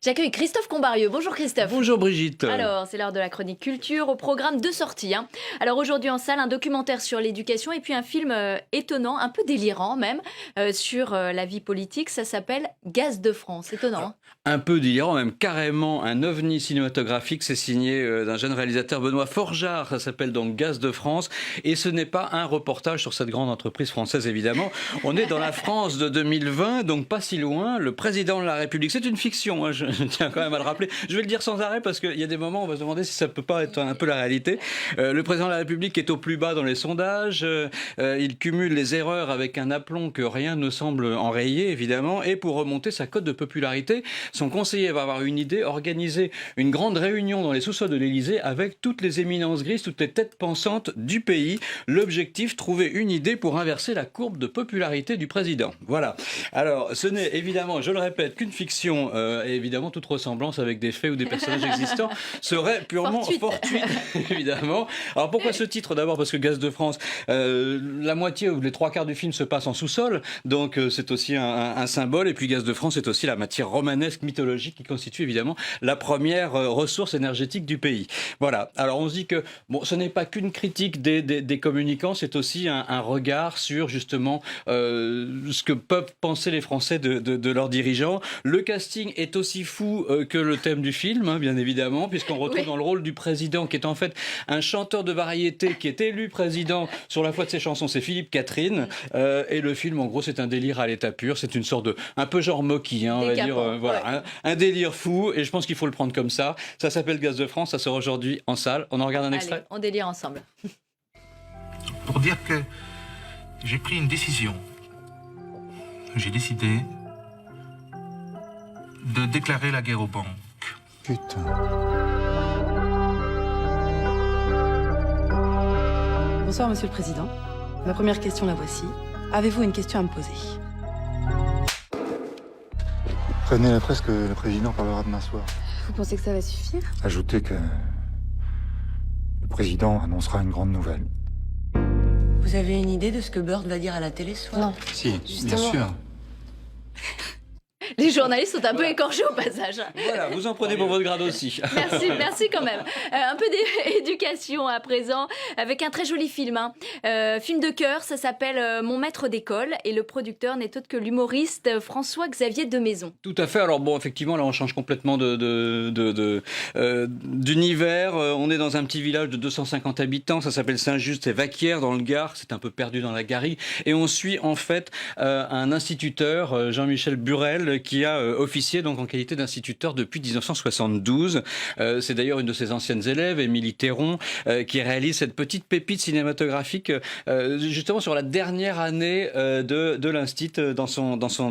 J'accueille Christophe Combarieux. Bonjour Christophe. Bonjour Brigitte. Alors, c'est l'heure de la chronique culture, au programme de sortie. Alors aujourd'hui en salle, un documentaire sur l'éducation et puis un film étonnant, un peu délirant même, sur la vie politique. Ça s'appelle Gaz de France. Étonnant. Un peu délirant, même carrément un ovni cinématographique. C'est signé d'un jeune réalisateur, Benoît Forjard. Ça s'appelle donc Gaz de France. Et ce n'est pas un reportage sur cette grande entreprise française, évidemment. On est dans la France de 2020, donc pas si loin. Le président de la République, c'est une fiction, hein, je tiens quand même à le rappeler. Je vais le dire sans arrêt parce qu'il y a des moments où on va se demander si ça peut pas être un peu la réalité. Le président de la République est au plus bas dans les sondages. Il cumule les erreurs avec un aplomb que rien ne semble enrayer, évidemment. Et pour remonter sa cote de popularité, son conseiller va avoir une idée, organiser une grande réunion dans les sous-sols de l'Élysée avec toutes les éminences grises, toutes les têtes pensantes du pays. L'objectif, trouver une idée pour inverser la courbe de popularité du président. Voilà. Alors, ce n'est évidemment, je le répète, qu'une fiction. Et évidemment, toute ressemblance avec des faits ou des personnages existants serait purement fortuite, évidemment. Alors, pourquoi ce titre? D'abord parce que Gaz de France, la moitié ou les trois quarts du film se passe en sous-sol. Donc, c'est aussi un symbole. Et puis, Gaz de France, c'est aussi la matière romanesque, mythologique qui constitue évidemment la première ressource énergétique du pays. Voilà. Alors, on se dit que bon, ce n'est pas qu'une critique des communicants, c'est aussi un regard sur justement ce que peuvent penser les Français de leurs dirigeants. Le casting est aussi fou que le thème du film, hein, bien évidemment, puisqu'on retrouve dans le rôle du président, qui est en fait un chanteur de variété qui est élu président sur la foi de ses chansons, c'est Philippe Catherine. Et le film, en gros, c'est un délire à l'état pur. C'est une sorte de, un peu genre Mocky, hein, on va dire, voilà, un délire fou. Et je pense qu'il faut le prendre comme ça. Ça s'appelle Gaz de France. Ça sort aujourd'hui en salle. On en regarde un extrait. Allez, on délire ensemble. Pour dire que j'ai pris une décision. J'ai décidé de déclarer la guerre aux banques. Putain. Bonsoir, Monsieur le Président. Ma première question, la voici. Avez-vous une question à me poser? Prévenez la presse que le président parlera demain soir. Vous pensez que ça va suffire? Ajoutez que le président annoncera une grande nouvelle. Vous avez une idée de ce que Bird va dire à la télé ce soir? Non. Si, Justement. bien sûr. Les journalistes sont un peu écorchés au passage. Voilà, vous en prenez pour votre grade aussi. Merci quand même. Un peu d'éducation à présent, avec un très joli film. Film de cœur, ça s'appelle Mon maître d'école, et le producteur n'est autre que l'humoriste François-Xavier de Maison. Tout à fait. Alors bon, effectivement, là, on change complètement d'univers. On est dans un petit village de 250 habitants. Ça s'appelle Saint-Just et Vaquières, dans le Gard. C'est un peu perdu dans la garrigue. Et on suit en fait un instituteur, Jean-Michel Burel, qui a officié donc en qualité d'instituteur depuis 1972. C'est d'ailleurs une de ses anciennes élèves, Émilie Théron, qui réalise cette petite pépite cinématographique justement sur la dernière année de l'instit dans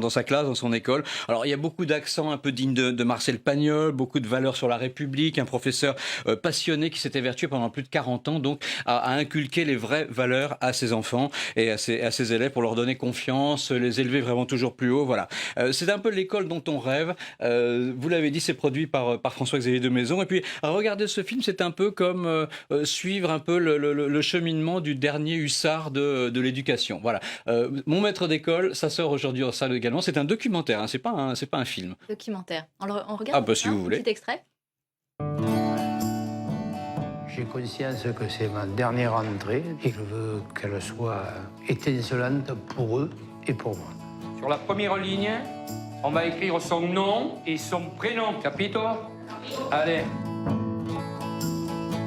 sa classe, dans son école. Alors il y a beaucoup d'accents un peu dignes de Marcel Pagnol, beaucoup de valeurs sur la République, un professeur passionné qui s'est évertué pendant plus de 40 ans donc à inculquer les vraies valeurs à ses enfants et à ses élèves pour leur donner confiance, les élever vraiment toujours plus haut. Voilà. C'est un peu l'école dont on rêve. Vous l'avez dit, c'est produit par François-Xavier de Maison. Et puis, regarder ce film, c'est un peu comme suivre un peu le cheminement du dernier hussard de l'éducation. Voilà. Mon maître d'école, ça sort aujourd'hui en salle également. C'est un documentaire, hein, c'est pas un film. Documentaire. On regarde si vous voulez. Un petit extrait. J'ai conscience que c'est ma dernière entrée et je veux qu'elle soit étincelante pour eux et pour moi. Sur la première ligne, on va écrire son nom et son prénom. Capito? Allez.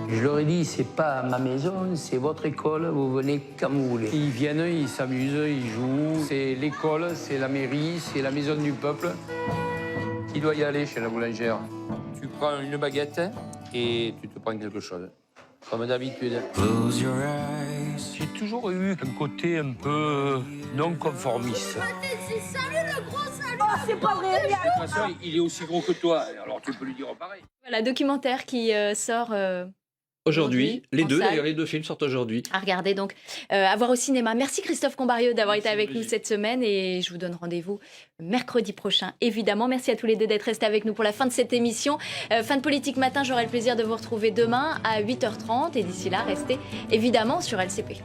Je leur ai dit, c'est pas ma maison, c'est votre école, vous venez quand vous voulez. Ils viennent, ils s'amusent, ils jouent. C'est l'école, c'est la mairie, c'est la maison du peuple. Qui doit y aller chez la boulangère? Tu prends une baguette et tu te prends quelque chose. Comme d'habitude. J'ai toujours eu un côté un peu non conformiste. De toute façon, il est aussi gros que toi, alors tu peux lui dire pareil. Voilà, documentaire qui sort Aujourd'hui, les en deux, salle. d'ailleurs, les deux films sortent aujourd'hui. À regarder donc, à voir au cinéma. Merci Christophe Combarieux d'avoir été avec nous cette semaine, et je vous donne rendez-vous mercredi prochain, évidemment. Merci à tous les deux d'être restés avec nous pour la fin de cette émission. Fin de Politique Matin, j'aurai le plaisir de vous retrouver demain à 8h30, et d'ici là, restez évidemment sur LCP.